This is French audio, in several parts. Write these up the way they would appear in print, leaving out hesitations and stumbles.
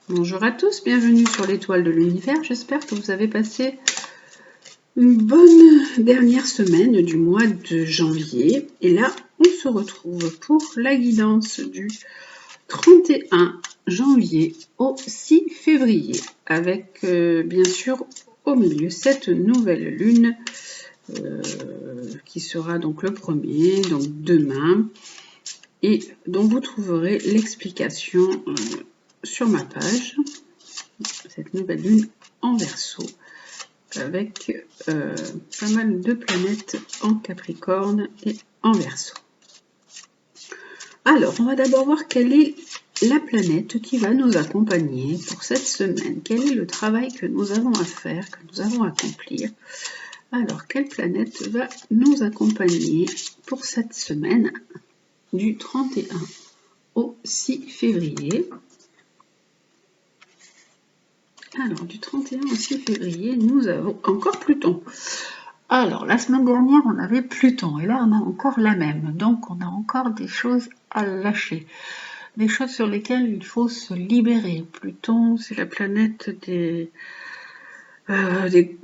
Bonjour à tous, bienvenue sur l'étoile de l'univers. J'espère que vous avez passé une bonne dernière semaine du mois de janvier. Et là, on se retrouve pour la guidance du 31 janvier au 6 février. Avec bien sûr au milieu cette nouvelle lune qui sera donc le premier, donc demain. Et dont vous trouverez l'explication sur ma page. Cette nouvelle lune en Verseau avec pas mal de planètes en Capricorne et en Verseau. Alors, on va d'abord voir quelle est la planète qui va nous accompagner pour cette semaine. Quel est le travail que nous avons à faire, que nous avons à accomplir. Alors, quelle planète va nous accompagner pour cette semaine du 31 au 6 février. Alors, du 31 au 6 février, nous avons encore Pluton. Alors, la semaine dernière, on avait Pluton, et là, on a encore la même. Donc, on a encore des choses à lâcher. Des choses sur lesquelles il faut se libérer. Pluton, c'est la planète du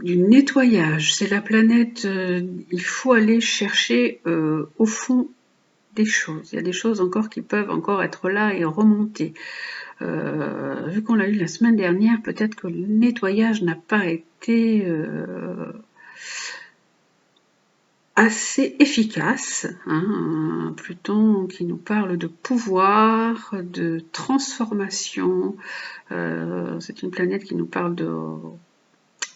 nettoyage. C'est la planète, il faut aller chercher au fond des choses. Il y a des choses encore qui peuvent encore être là et remonter. Vu qu'on l'a eu la semaine dernière, peut-être que le nettoyage n'a pas été assez efficace. Pluton qui nous parle de pouvoir, de transformation. C'est une planète qui nous parle de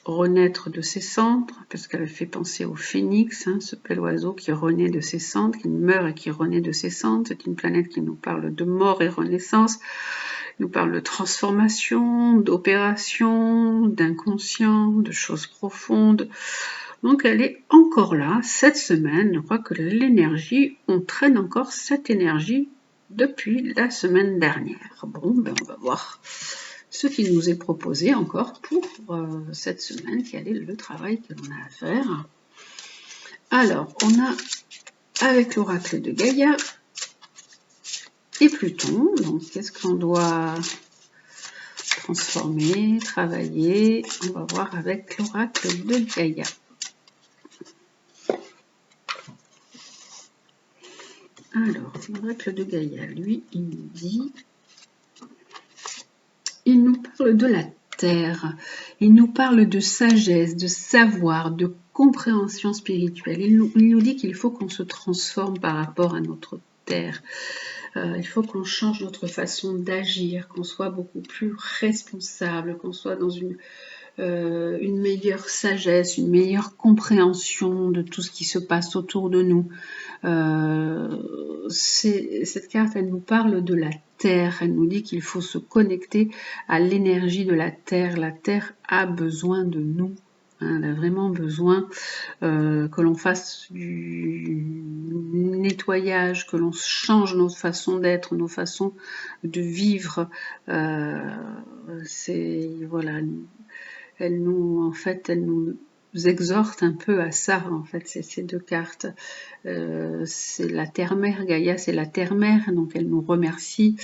renaître de ses cendres, parce qu'elle fait penser au phénix, ce bel oiseau qui renaît de ses cendres, qui meurt et qui renaît de ses cendres. C'est une planète qui nous parle de mort et renaissance, nous parle de transformation, d'opération, d'inconscient, de choses profondes. Donc elle est encore là cette semaine. Je crois que l'énergie, on traîne encore cette énergie depuis la semaine dernière. Bon, on va voir ce qui nous est proposé encore pour cette semaine, quel est le travail que l'on a à faire. Alors, on a avec l'oracle de Gaïa et Pluton, donc qu'est-ce qu'on doit transformer, travailler? On va voir avec l'oracle de Gaïa. Alors, l'oracle de Gaïa, lui, il nous dit... Il nous parle de la terre, il nous parle de sagesse, de savoir, de compréhension spirituelle. Il nous dit qu'il faut qu'on se transforme par rapport à notre terre. Il faut qu'on change notre façon d'agir, qu'on soit beaucoup plus responsable, qu'on soit dans une meilleure sagesse, une meilleure compréhension de tout ce qui se passe autour de nous. Cette carte, elle nous parle de la terre, elle nous dit qu'il faut se connecter à l'énergie de la terre. La terre a besoin de nous, elle a vraiment besoin que l'on fasse du nettoyage, que l'on change nos façons d'être, nos façons de vivre. Voilà, elle nous exhorte un peu à ça, en fait, ces deux cartes. C'est la terre-mère, Gaïa, c'est la terre-mère, donc elle nous remercie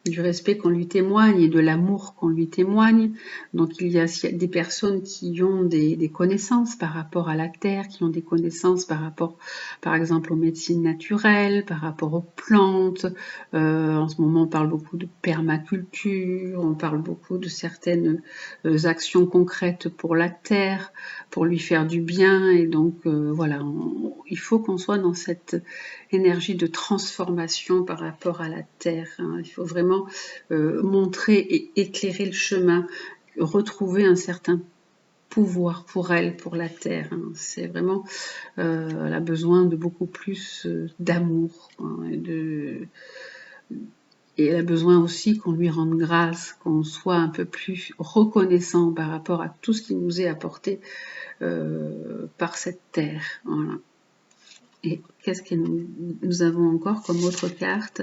du respect qu'on lui témoigne et de l'amour qu'on lui témoigne. Donc il y a des personnes qui ont des connaissances par rapport à la terre, qui ont des connaissances par rapport, par exemple, aux médecines naturelles, par rapport aux plantes. En ce moment, on parle beaucoup de permaculture, on parle beaucoup de certaines actions concrètes pour la terre, pour lui faire du bien. Et donc voilà, il faut qu'on soit dans cette énergie de transformation par rapport à la terre. Il faut vraiment montrer et éclairer le chemin, retrouver un certain pouvoir pour elle, pour la terre. C'est vraiment, elle a besoin de beaucoup plus d'amour, et elle a besoin aussi qu'on lui rende grâce, qu'on soit un peu plus reconnaissant par rapport à tout ce qui nous est apporté par cette terre. Voilà. Et qu'est-ce que nous avons encore comme autre carte?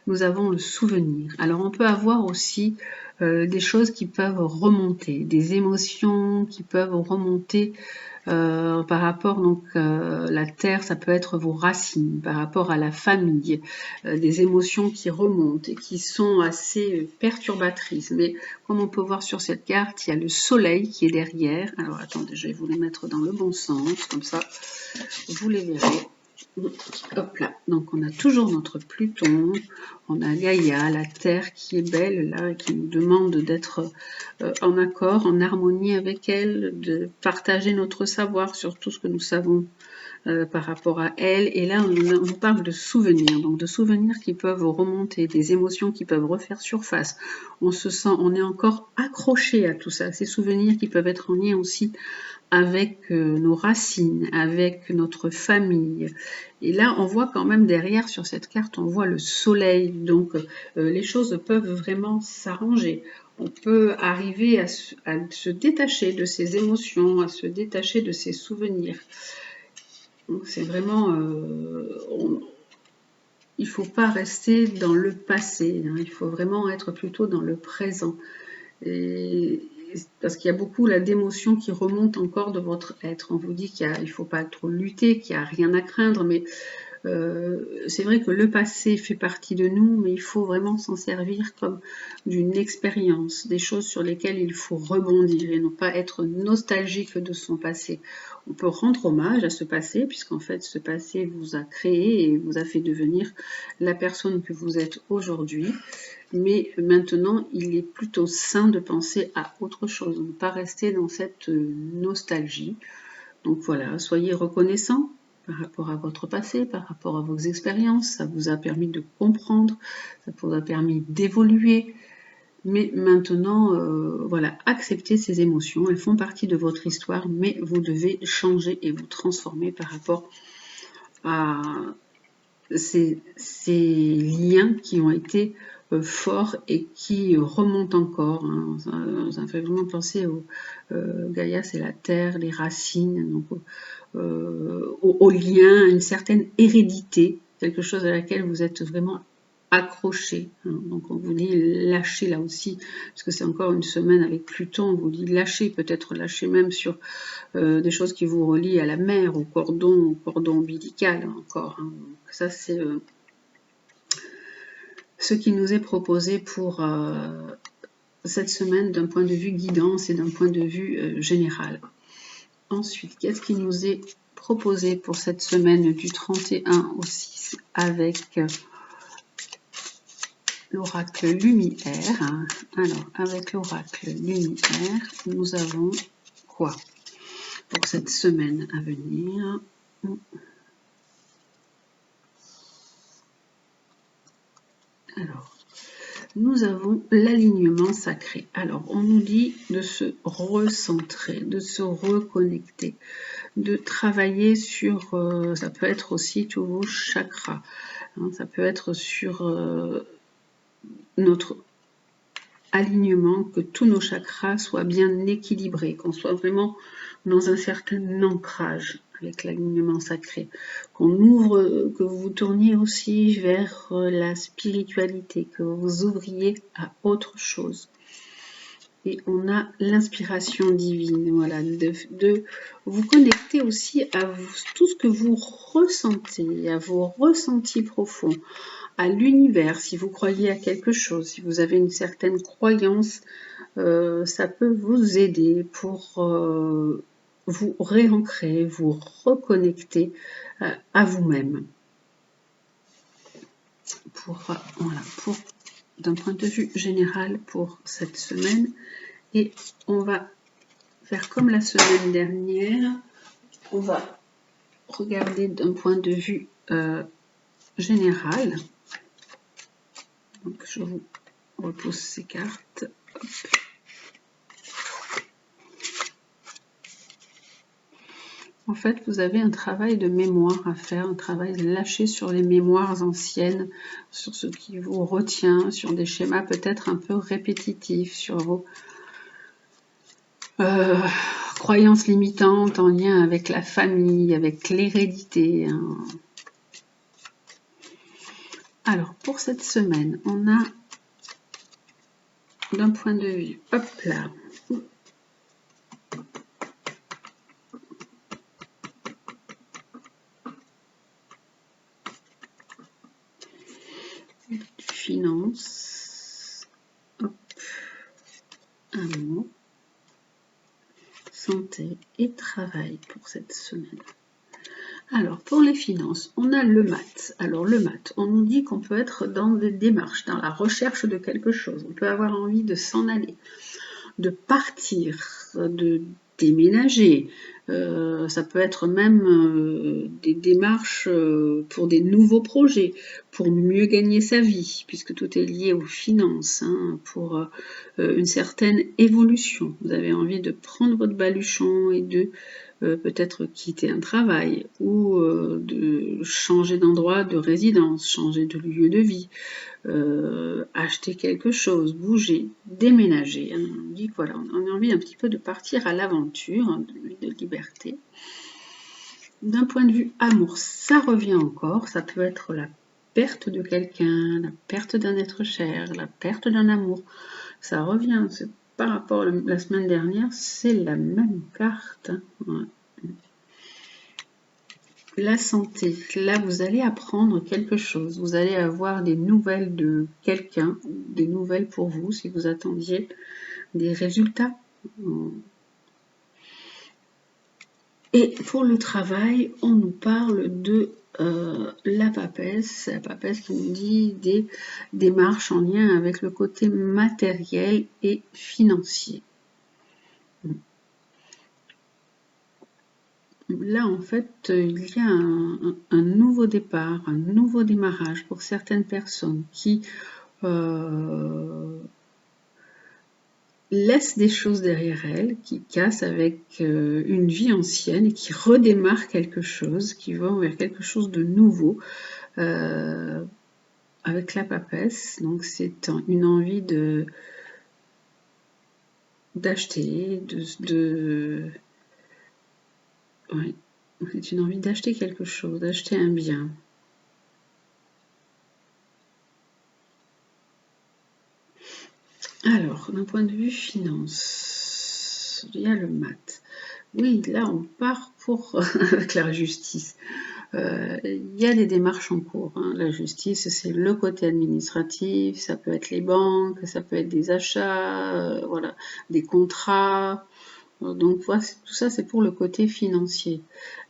Nous avons le souvenir. Alors on peut avoir aussi des choses qui peuvent remonter, des émotions qui peuvent remonter Par rapport donc la terre, ça peut être vos racines, par rapport à la famille, des émotions qui remontent et qui sont assez perturbatrices. Mais comme on peut voir sur cette carte, il y a le soleil qui est derrière. Alors attendez, je vais vous les mettre dans le bon sens, comme ça vous les verrez. Hop là, donc on a toujours notre Pluton, on a Gaïa, la Terre qui est belle là, qui nous demande d'être en accord, en harmonie avec elle, de partager notre savoir sur tout ce que nous savons par rapport à elle. Et là, on parle de souvenirs, donc de souvenirs qui peuvent remonter, des émotions qui peuvent refaire surface. On se sent, on est encore accroché à tout ça, ces souvenirs qui peuvent être en lien aussi avec nos racines, avec notre famille. Et là, on voit quand même derrière sur cette carte, on voit le soleil. Donc, les choses peuvent vraiment s'arranger. On peut arriver à se détacher de ses émotions, à se détacher de ses souvenirs. Donc, c'est vraiment... il ne faut pas rester dans le passé. Hein, il faut vraiment être plutôt dans le présent. Et parce qu'il y a beaucoup là d'émotions qui remontent encore de votre être. On vous dit qu'il ne faut pas trop lutter, qu'il n'y a rien à craindre, mais c'est vrai que le passé fait partie de nous, mais il faut vraiment s'en servir comme d'une expérience, des choses sur lesquelles il faut rebondir et non pas être nostalgique de son passé. On peut rendre hommage à ce passé, puisqu'en fait ce passé vous a créé et vous a fait devenir la personne que vous êtes aujourd'hui. Mais maintenant, il est plutôt sain de penser à autre chose, ne pas rester dans cette nostalgie. Donc voilà, soyez reconnaissants par rapport à votre passé, par rapport à vos expériences. Ça vous a permis de comprendre, ça vous a permis d'évoluer. Mais maintenant, voilà, acceptez ces émotions. Elles font partie de votre histoire, mais vous devez changer et vous transformer par rapport à ces liens qui ont été forts et qui remontent encore. Hein. Ça fait vraiment penser au Gaïa, c'est la terre, les racines, donc au lien, à une certaine hérédité, quelque chose à laquelle vous êtes vraiment accroché. Hein. Donc on vous dit lâcher là aussi, parce que c'est encore une semaine avec Pluton, on vous dit lâcher, peut-être lâcher même sur des choses qui vous relient à la mer, au cordon ombilical encore. Hein. Donc ça c'est ce qui nous est proposé pour cette semaine d'un point de vue guidance et d'un point de vue général. Ensuite, qu'est-ce qui nous est proposé pour cette semaine du 31 au 6 avec l'oracle lumière? Alors, avec l'oracle lumière, nous avons quoi pour cette semaine à venir? Alors, nous avons l'alignement sacré. Alors, on nous dit de se recentrer, de se reconnecter, de travailler sur, ça peut être aussi tous vos chakras, hein, ça peut être sur notre alignement, que tous nos chakras soient bien équilibrés, qu'on soit vraiment dans un certain ancrage avec l'alignement sacré, qu'on ouvre, que vous vous tourniez aussi vers la spiritualité, que vous ouvriez à autre chose. Et on a l'inspiration divine, voilà, de vous connecter aussi à tout ce que vous ressentez, à vos ressentis profonds, à l'univers, si vous croyez à quelque chose, si vous avez une certaine croyance, ça peut vous aider pour vous réancrer, vous reconnecter à vous-même. Voilà, d'un point de vue général pour cette semaine. Et on va faire comme la semaine dernière, on va regarder d'un point de vue général. Donc je vous repousse ces cartes. Hop. En fait, vous avez un travail de mémoire à faire, un travail lâché sur les mémoires anciennes, sur ce qui vous retient, sur des schémas peut-être un peu répétitifs, sur vos croyances limitantes en lien avec la famille, avec l'hérédité. Hein. Alors, pour cette semaine, on a d'un point de vue, hop là, amour, santé et travail pour cette semaine. Alors, pour les finances, on a le mat. Alors, le mat, on nous dit qu'on peut être dans des démarches, dans la recherche de quelque chose. On peut avoir envie de s'en aller, de partir, de déménager. Ça peut être même des démarches pour des nouveaux projets, pour mieux gagner sa vie, puisque tout est lié aux finances, hein, pour une certaine évolution. Vous avez envie de prendre votre baluchon et de peut-être quitter un travail ou de changer d'endroit de résidence, changer de lieu de vie, acheter quelque chose, bouger, déménager. On dit que voilà, on a envie un petit peu de partir à l'aventure, de liberté. D'un point de vue amour, ça revient encore, ça peut être la perte de quelqu'un, la perte d'un être cher, la perte d'un amour. Ça revient, par rapport à la semaine dernière, c'est la même carte. Ouais. La santé, là vous allez apprendre quelque chose, vous allez avoir des nouvelles de quelqu'un, des nouvelles pour vous si vous attendiez des résultats. Et pour le travail, on nous parle de la papesse qui nous dit des démarches en lien avec le côté matériel et financier. Là, en fait, il y a un nouveau départ, un nouveau démarrage pour certaines personnes qui laissent des choses derrière elles, qui cassent avec une vie ancienne et qui redémarrent quelque chose, qui vont vers quelque chose de nouveau avec la papesse. Donc, c'est une envie d'acheter, oui, c'est une envie d'acheter quelque chose, d'acheter un bien. Alors, d'un point de vue finance, il y a le mat. Oui, là, on part pour avec la justice. Il y a des démarches en cours. Hein. La justice, c'est le côté administratif, ça peut être les banques, ça peut être des achats, voilà, des contrats. Donc, voilà, tout ça, c'est pour le côté financier.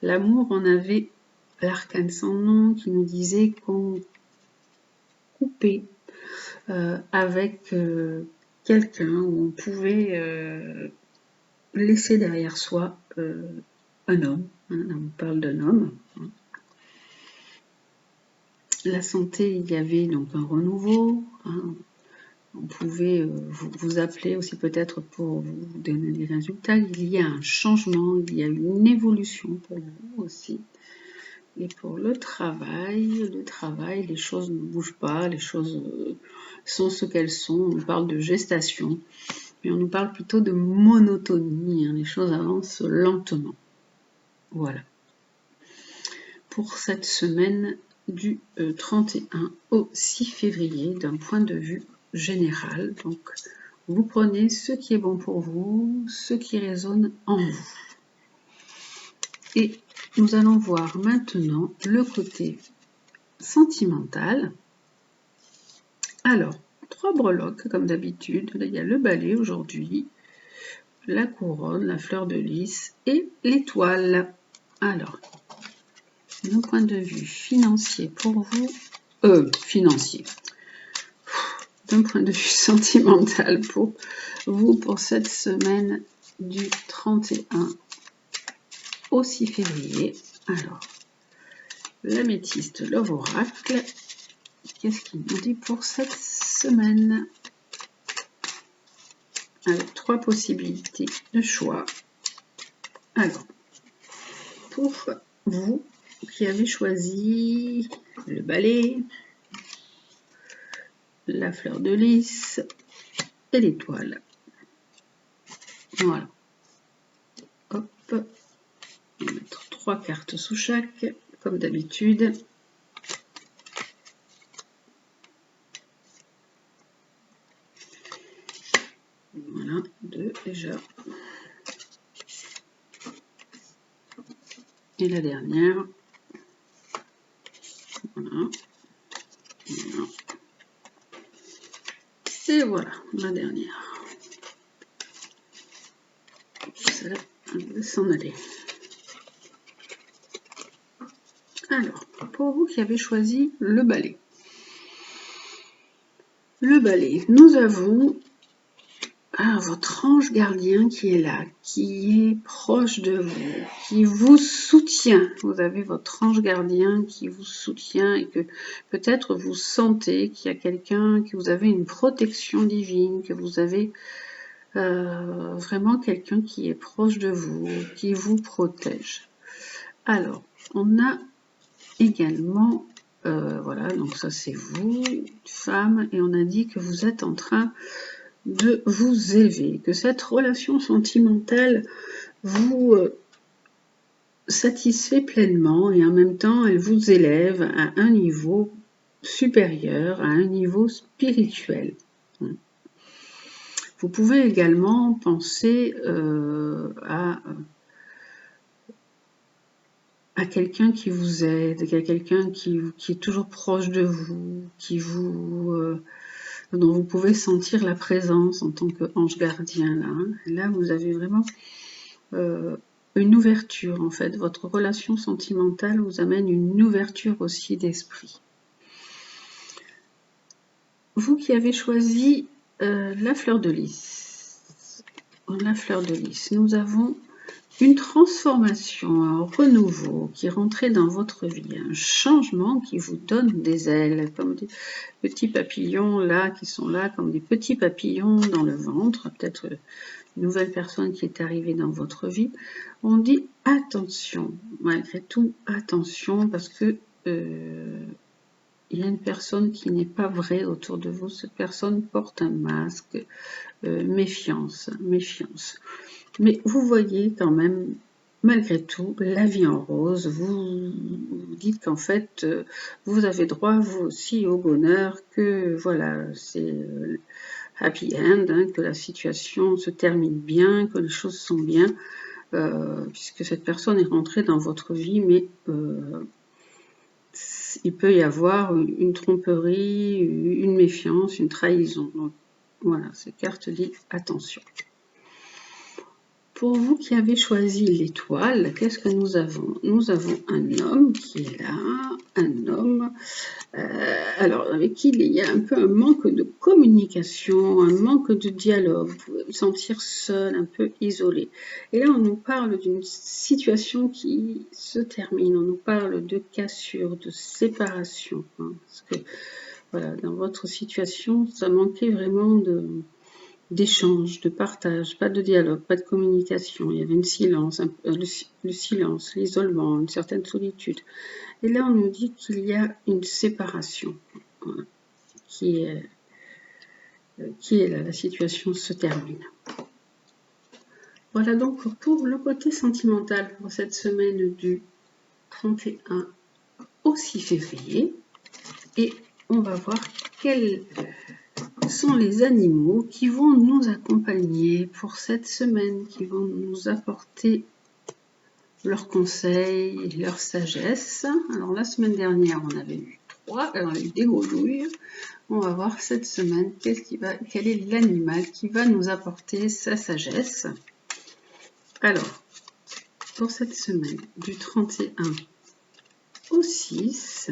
L'amour, on avait l'arcane sans nom qui nous disait qu'on coupait avec quelqu'un où on pouvait laisser derrière soi un homme. Hein, on parle d'un homme. Hein. La santé, il y avait donc un renouveau. Hein. On pouvait vous appeler aussi peut-être pour vous donner des résultats. Il y a un changement, il y a une évolution pour vous aussi. Et pour le travail, les choses ne bougent pas, les choses sont ce qu'elles sont. On parle de gestation, mais on nous parle plutôt de monotonie. Hein. Les choses avancent lentement. Voilà. Pour cette semaine du 31 au 6 février, d'un point de vue général. Donc, vous prenez ce qui est bon pour vous, ce qui résonne en vous. Et nous allons voir maintenant le côté sentimental. Alors, 3 breloques comme d'habitude. Là, il y a le balai aujourd'hui, la couronne, la fleur de lys et l'étoile. Alors, d'un point de vue financier pour vous, d'un point de vue sentimental pour vous pour cette semaine du 31 au 6 février. Alors, l'améthyste, Love Oracle, qu'est-ce qu'il nous dit pour cette semaine? Avec 3 possibilités de choix. Alors, pour vous qui avez choisi le balai, la fleur de lys et l'étoile. Voilà. Hop. On va mettre 3 cartes sous chaque, comme d'habitude. Voilà, 2 déjà. Et la dernière. Voilà. Voilà. Et voilà, la dernière. s'en aller. Alors, pour vous qui avez choisi le balai. Le balai, nous avons votre ange gardien qui est là, qui est proche de vous, qui vous soutient. Vous avez votre ange gardien qui vous soutient et que peut-être vous sentez qu'il y a quelqu'un, que vous avez une protection divine, que vous avez vraiment quelqu'un qui est proche de vous, qui vous protège. Alors, on a également, voilà, donc ça c'est vous, femme, et on a dit que vous êtes en train de vous élever, que cette relation sentimentale vous satisfait pleinement et en même temps elle vous élève à un niveau supérieur, à un niveau spirituel. Vous pouvez également penser à quelqu'un qui vous aide, à quelqu'un qui est toujours proche de vous, dont vous pouvez sentir la présence en tant qu'ange gardien. Là, vous avez vraiment une ouverture, en fait. Votre relation sentimentale vous amène une ouverture aussi d'esprit. Vous qui avez choisi la fleur de lys, nous avons une transformation, un renouveau qui est rentré dans votre vie, un changement qui vous donne des ailes, comme des petits papillons là, qui sont là, comme des petits papillons dans le ventre, peut-être une nouvelle personne qui est arrivée dans votre vie. On dit attention, malgré tout, attention, parce que il y a une personne qui n'est pas vraie autour de vous, cette personne porte un masque, méfiance. Mais vous voyez quand même, malgré tout, la vie en rose. Vous dites qu'en fait, vous avez droit, vous aussi, au bonheur, que voilà, c'est happy end, que la situation se termine bien, que les choses sont bien, puisque cette personne est rentrée dans votre vie, mais il peut y avoir une tromperie, une méfiance, une trahison. Donc, voilà, cette carte dit attention. Pour vous qui avez choisi l'étoile, qu'est-ce que nous avons? Nous avons un homme qui est là, un homme alors avec qui il y a un peu un manque de communication, un manque de dialogue, vous pouvez vous sentir seul, un peu isolé. Et là on nous parle d'une situation qui se termine, on nous parle de cassure, de séparation, parce que voilà, dans votre situation, ça manquait vraiment d'échange, de partage, pas de dialogue, pas de communication. Il y avait le silence, l'isolement, une certaine solitude. Et là, on nous dit qu'il y a une séparation qui est là. La situation se termine. Voilà donc pour le côté sentimental pour cette semaine du 31 au 6 février. Et on va voir quels sont les animaux qui vont nous accompagner pour cette semaine, qui vont nous apporter leurs conseils, leur sagesse. Alors la semaine dernière, on avait eu 3, on a eu des grenouilles. On va voir cette semaine quel est l'animal qui va nous apporter sa sagesse. Alors, pour cette semaine du 31 au 6,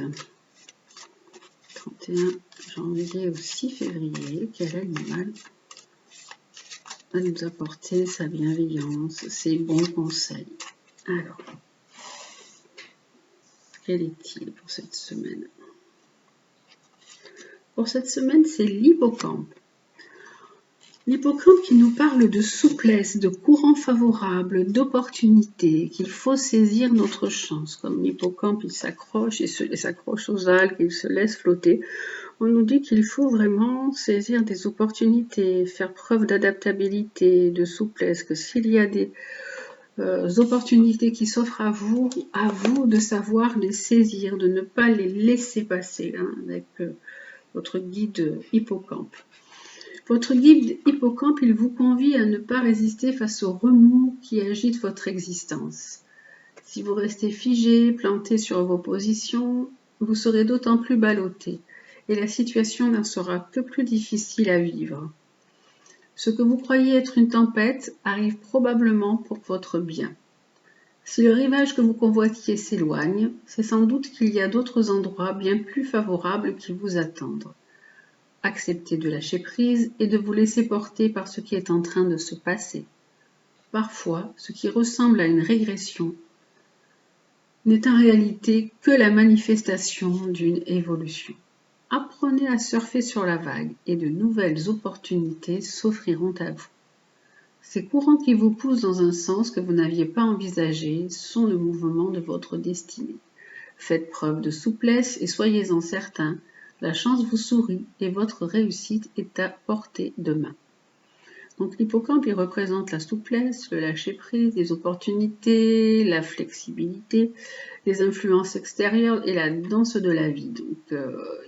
31 janvier au 6 février, quel animal va nous apporter sa bienveillance, ses bons conseils? Alors, quel est-il pour cette semaine? Pour cette semaine, c'est l'hippocampe. L'hippocampe qui nous parle de souplesse, de courant favorable, d'opportunités, qu'il faut saisir notre chance. Comme l'hippocampe, il s'accroche aux algues, il se laisse flotter. On nous dit qu'il faut vraiment saisir des opportunités, faire preuve d'adaptabilité, de souplesse, que s'il y a des opportunités qui s'offrent à vous de savoir les saisir, de ne pas les laisser passer, avec votre guide hippocampe. Votre guide hippocampe, il vous convie à ne pas résister face aux remous qui agitent votre existence. Si vous restez figé, planté sur vos positions, vous serez d'autant plus ballotté et la situation n'en sera que plus difficile à vivre. Ce que vous croyez être une tempête arrive probablement pour votre bien. Si le rivage que vous convoitiez s'éloigne, c'est sans doute qu'il y a d'autres endroits bien plus favorables qui vous attendent. Acceptez de lâcher prise et de vous laisser porter par ce qui est en train de se passer. Parfois, ce qui ressemble à une régression n'est en réalité que la manifestation d'une évolution. Apprenez à surfer sur la vague et de nouvelles opportunités s'offriront à vous. Ces courants qui vous poussent dans un sens que vous n'aviez pas envisagé sont le mouvement de votre destinée. Faites preuve de souplesse et soyez-en certains, la chance vous sourit et votre réussite est à portée de main. Donc l'hippocampe, il représente la souplesse, le lâcher-prise, les opportunités, la flexibilité, les influences extérieures et la danse de la vie. Donc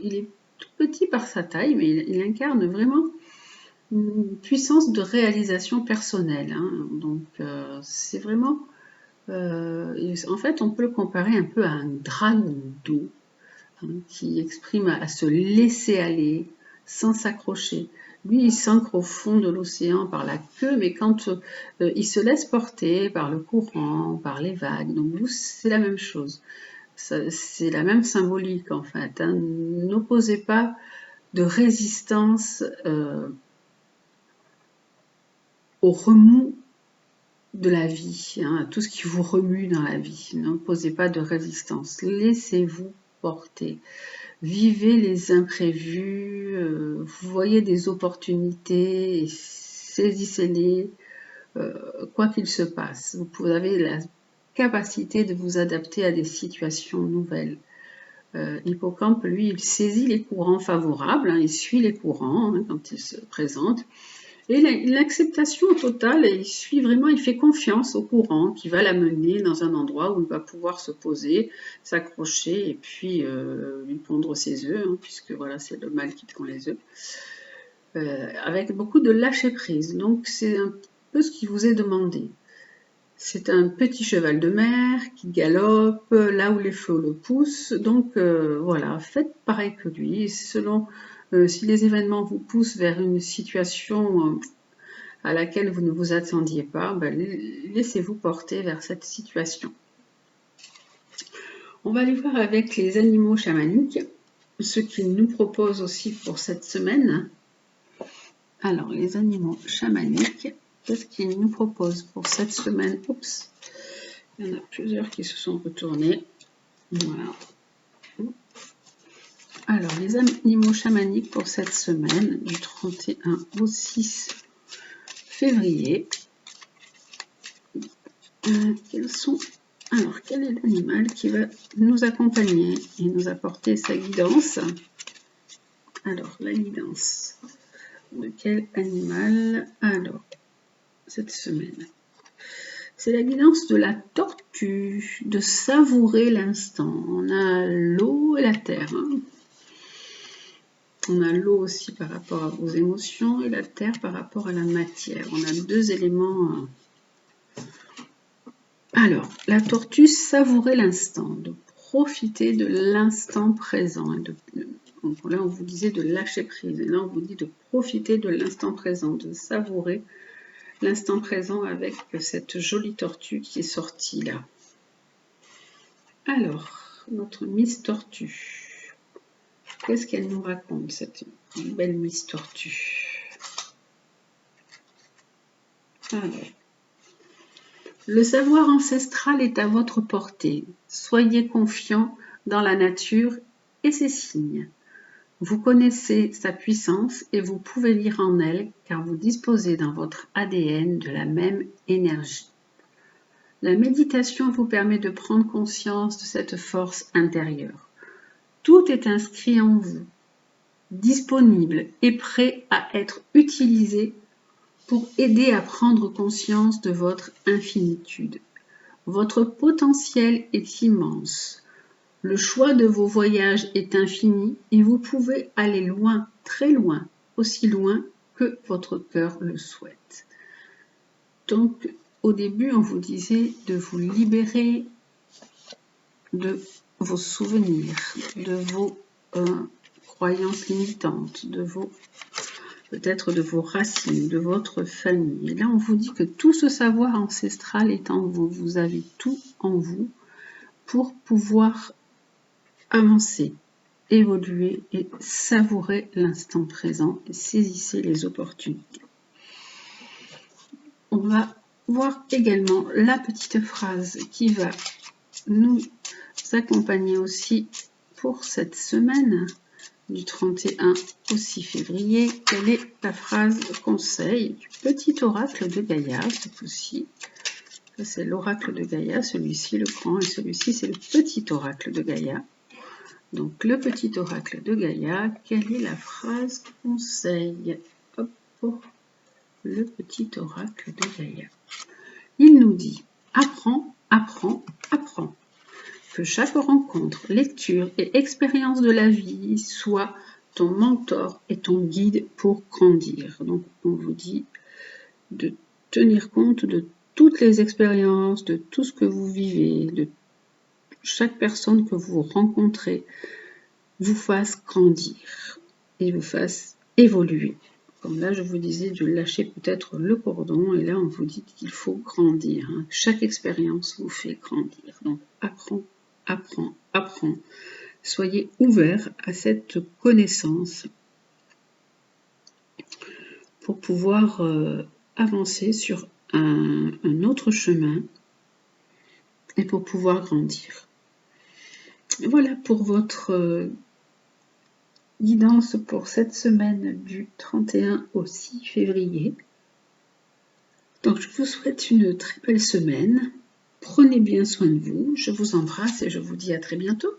il est tout petit par sa taille, mais il incarne vraiment une puissance de réalisation personnelle. Hein. Donc c'est vraiment... en fait, on peut le comparer un peu à un dragon d'eau hein, qui exprime à se laisser aller sans s'accrocher. Lui, il s'ancre au fond de l'océan par la queue, mais quand il se laisse porter par le courant, par les vagues, donc vous, c'est la même chose. C'est la même symbolique en fait. Hein. N'opposez pas de résistance au remous de la vie, hein, tout ce qui vous remue dans la vie. N'opposez pas de résistance. Laissez-vous porter. Vivez les imprévus, vous voyez des opportunités, saisissez-les, quoi qu'il se passe. Vous avez la capacité de vous adapter à des situations nouvelles. L'hippocampe, lui, il saisit les courants favorables, hein, il suit les courants hein, quand ils se présentent. Et l'acceptation totale, il suit vraiment, il fait confiance au courant qui va l'amener dans un endroit où il va pouvoir se poser, s'accrocher et puis lui pondre ses œufs, hein, puisque voilà, c'est le mâle qui pond les œufs, avec beaucoup de lâcher prise. Donc c'est un peu ce qui vous est demandé. C'est un petit cheval de mer qui galope là où les flots le poussent. Donc voilà, faites pareil que lui. Selon si les événements vous poussent vers une situation à laquelle vous ne vous attendiez pas, ben, laissez-vous porter vers cette situation. On va aller voir avec les animaux chamaniques, ce qu'ils nous proposent aussi pour cette semaine. Alors, les animaux chamaniques, qu'est-ce qu'ils nous proposent pour cette semaine? Oups, il y en a plusieurs qui se sont retournés. Voilà. Alors, les animaux chamaniques pour cette semaine, du 31 au 6 février. Alors, quel est l'animal qui va nous accompagner et nous apporter sa guidance? Alors, la guidance de quel animal? Alors, cette semaine, c'est la guidance de la tortue, de savourer l'instant. On a l'eau et la terre. Hein. On a l'eau aussi par rapport à vos émotions et la terre par rapport à la matière. On a deux éléments. Alors, la tortue, savourer l'instant, de profiter de l'instant présent. Donc là, on vous disait de lâcher prise. Et là, on vous dit de profiter de l'instant présent, de savourer l'instant présent avec cette jolie tortue qui est sortie là. Alors, notre Miss Tortue. Qu'est-ce qu'elle nous raconte, cette belle Miss Tortue? Alors, le savoir ancestral est à votre portée. Soyez confiant dans la nature et ses signes. Vous connaissez sa puissance et vous pouvez lire en elle car vous disposez dans votre ADN de la même énergie. La méditation vous permet de prendre conscience de cette force intérieure. Tout est inscrit en vous, disponible et prêt à être utilisé pour aider à prendre conscience de votre infinitude. Votre potentiel est immense. Le choix de vos voyages est infini et vous pouvez aller loin, très loin, aussi loin que votre cœur le souhaite. Donc, au début, on vous disait de vous libérer de vos souvenirs, de vos croyances limitantes, de vos peut-être de vos racines, de votre famille. Et là, on vous dit que tout ce savoir ancestral est en vous. Vous avez tout en vous pour pouvoir avancer, évoluer et savourer l'instant présent et saisissez les opportunités. On va voir également la petite phrase qui va nous accompagner aussi pour cette semaine du 31 au 6 février. Quelle est la phrase conseil du petit oracle de Gaïa ce coup-ci? C'est l'oracle de Gaïa, celui-ci le grand et celui-ci c'est le petit oracle de Gaïa. Donc le petit oracle de Gaïa, quelle est la phrase conseil? Hop, pour le petit oracle de Gaïa. Il nous dit « Apprends, apprends, apprends ». Que chaque rencontre, lecture et expérience de la vie soit ton mentor et ton guide pour grandir. Donc on vous dit de tenir compte de toutes les expériences, de tout ce que vous vivez, de chaque personne que vous rencontrez, vous fasse grandir et vous fasse évoluer. Comme là, je vous disais de lâcher peut-être le cordon, et là, on vous dit qu'il faut grandir. Hein. Chaque expérience vous fait grandir. Donc, apprends, apprends, apprends. Soyez ouverts à cette connaissance pour pouvoir avancer sur un autre chemin et pour pouvoir grandir. Et voilà pour votre guidance pour cette semaine du 31 au 6 février. Donc je vous souhaite une très belle semaine. Prenez bien soin de vous. Je vous embrasse et je vous dis à très bientôt.